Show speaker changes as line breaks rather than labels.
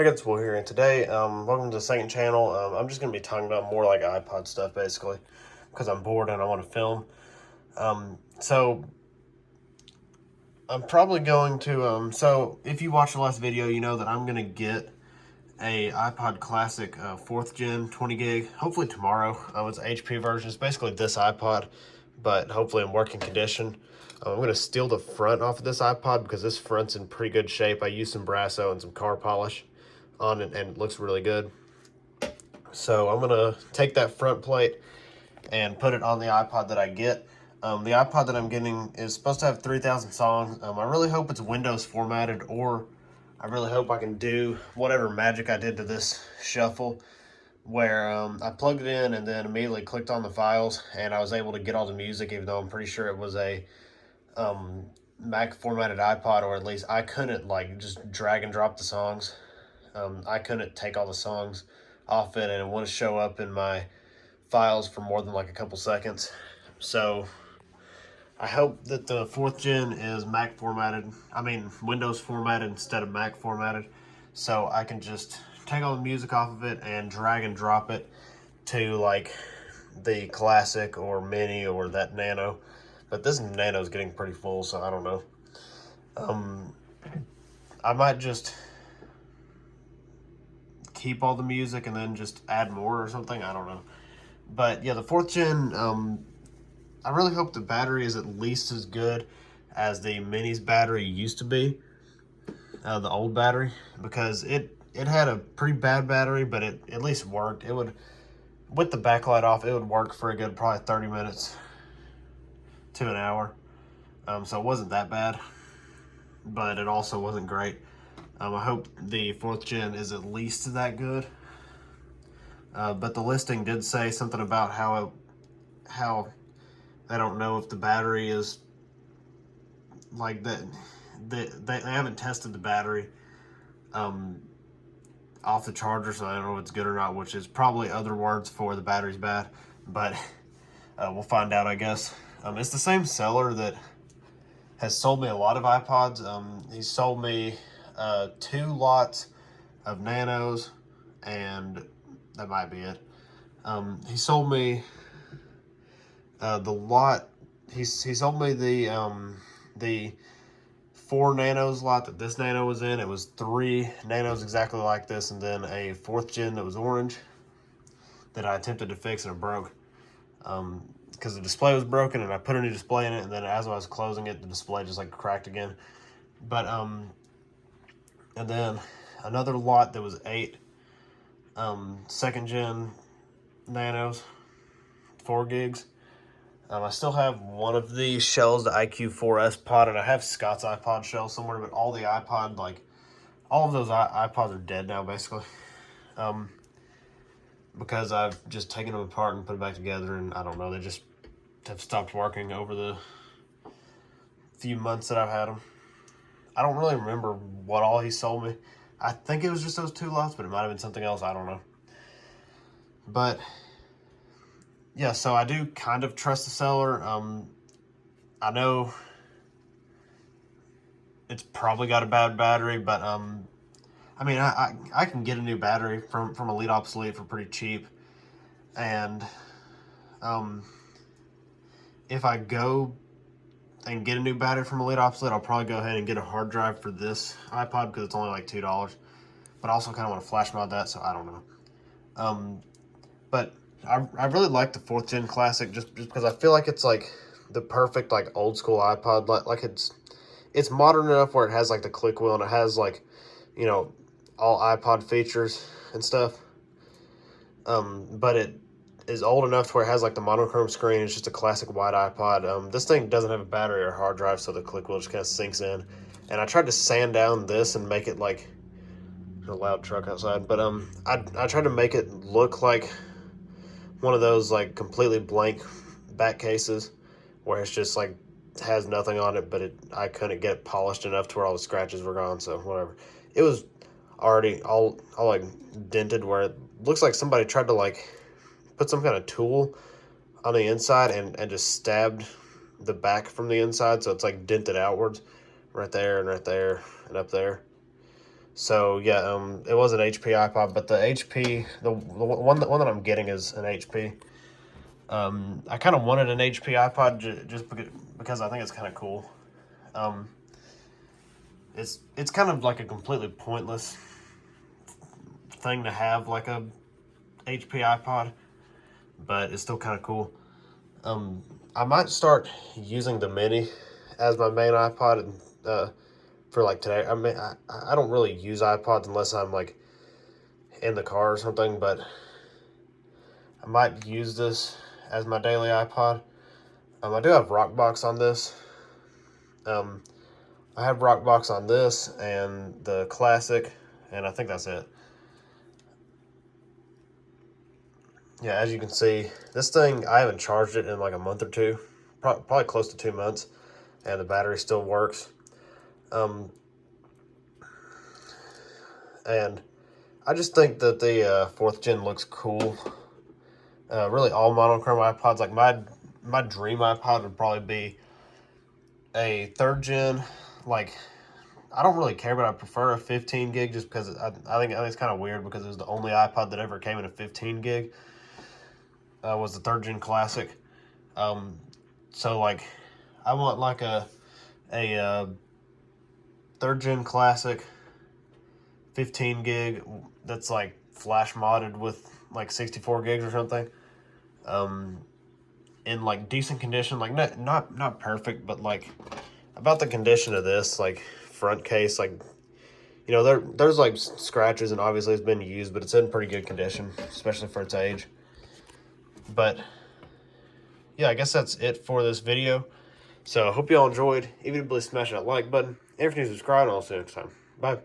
I got Will here, and today, welcome to the second channel. I'm just going to be talking about more like iPod stuff, basically, because I'm bored and I want to film. So, I'm probably going to, so if you watched the last video, you know that I'm going to get a iPod Classic 4th gen 20 gig, hopefully tomorrow. It's an HP version. It's basically this iPod, but hopefully in working condition. I'm going to steal the front off of this iPod because this front's in pretty good shape. I used some Brasso and some car polish on it, and it looks really good. So I'm going to take that front plate and put it on the iPod that I get. The iPod that I'm getting is supposed to have 3,000 songs. I really hope it's Windows formatted, or I really hope I can do whatever magic I did to this shuffle, where I plugged it in and then immediately clicked on the files, and I was able to get all the music, even though I'm pretty sure it was a Mac formatted iPod, or at least I couldn't like just drag and drop the songs. I couldn't take all the songs off it, and it wouldn't show up in my files for more than like a couple seconds. So I hope that the 4th gen is Mac formatted, Windows formatted instead of Mac formatted, so I can just take all the music off of it and drag and drop it to like the Classic or Mini or that Nano. But this Nano is getting pretty full, so I don't know. I might just keep all the music and then just add more or something. I don't know. But yeah, the 4th gen, I really hope the battery is at least as good as the Mini's battery used to be, the old battery, because it had a pretty bad battery, but it at least worked. It would, with the backlight off, it would work for a good probably 30 minutes to an hour. So it wasn't that bad, but it also wasn't great. I hope the 4th gen is at least that good. But the listing did say something about how I don't know if the battery is like that. They haven't tested the battery off the charger, so I don't know if it's good or not, which is probably other words for the battery's bad, but we'll find out, I guess. It's the same seller that has sold me a lot of iPods. He sold me 2 lots of Nanos, and that might be it. He sold me the lot. He sold me the 4 Nanos lot that this Nano was in. It was 3 Nanos exactly like this, and then a 4th gen that was orange that I attempted to fix, and it broke because the display was broken, and I put a new display in it, and then as I was closing it, the display just like cracked again. But and then another lot that was 8 2nd gen Nanos, 4 gigs. I still have one of these shells, the IQ4S pod, and I have Scott's iPod shell somewhere, but all the iPod, like, all of those iPods are dead now, basically. Because I've just taken them apart and put them back together, and I don't know, they just have stopped working over the few months that I've had them. I don't really remember what all he sold me. I think it was just those 2 lots, but it might have been something else, I don't know. But yeah, so I do kind of trust the seller. I know it's probably got a bad battery, but I can get a new battery from Elite Obsolete for pretty cheap, and if I go and get a new battery from Elite Obsolete, I'll probably go ahead and get a hard drive for this iPod because it's only like $2. But I also kind of want to flash mod that, so I don't know. But I really like the 4th gen Classic just because I feel like it's like the perfect like old school iPod. Like it's modern enough where it has like the click wheel, and it has like, you know, all iPod features and stuff. But it is old enough to where it has like the monochrome screen. It's just a classic white iPod. This thing doesn't have a battery or hard drive, so the click wheel just kind of sinks in. And I tried to sand down this and make it like a loud truck outside, but I tried to make it look like one of those like completely blank back cases where it's just like has nothing on it, but I couldn't get it polished enough to where all the scratches were gone, so whatever. It was already all like dented where it looks like somebody tried to like put some kind of tool on the inside and just stabbed the back from the inside, so it's like dented outwards right there and right there and up there. So yeah, it was an HP iPod, but the HP, the one that I'm getting is an HP. I kind of wanted an HP iPod just because I think it's kind of cool. Um, it's kind of like a completely pointless thing to have, like a HP iPod, but it's still kind of cool. I might start using the mini as my main iPod and, for like today. I mean, I don't really use iPods unless I'm like in the car or something, but I might use this as my daily iPod. I do have Rockbox on this. I have Rockbox on this and the Classic, and I think that's it. Yeah, as you can see, this thing, I haven't charged it in like a month or two, probably close to 2 months, and the battery still works. And I just think that the 4th gen looks cool. Really, all monochrome iPods, like my dream iPod would probably be a 3rd gen. Like, I don't really care, but I prefer a 15 gig just because I think it's kind of weird because it was the only iPod that ever came in a 15 gig. Was the 3rd gen Classic. So like, I want like a 3rd gen Classic 15 gig that's like flash modded with like 64 gigs or something. In like decent condition, like not perfect, but like about the condition of this, like front case, like, you know, there's like scratches and obviously it's been used, but it's in pretty good condition, especially for its age. But yeah, I guess that's it for this video. So I hope y'all enjoyed. Even if you please smash that like button. And if you're new, subscribe, and I'll see you next time. Bye.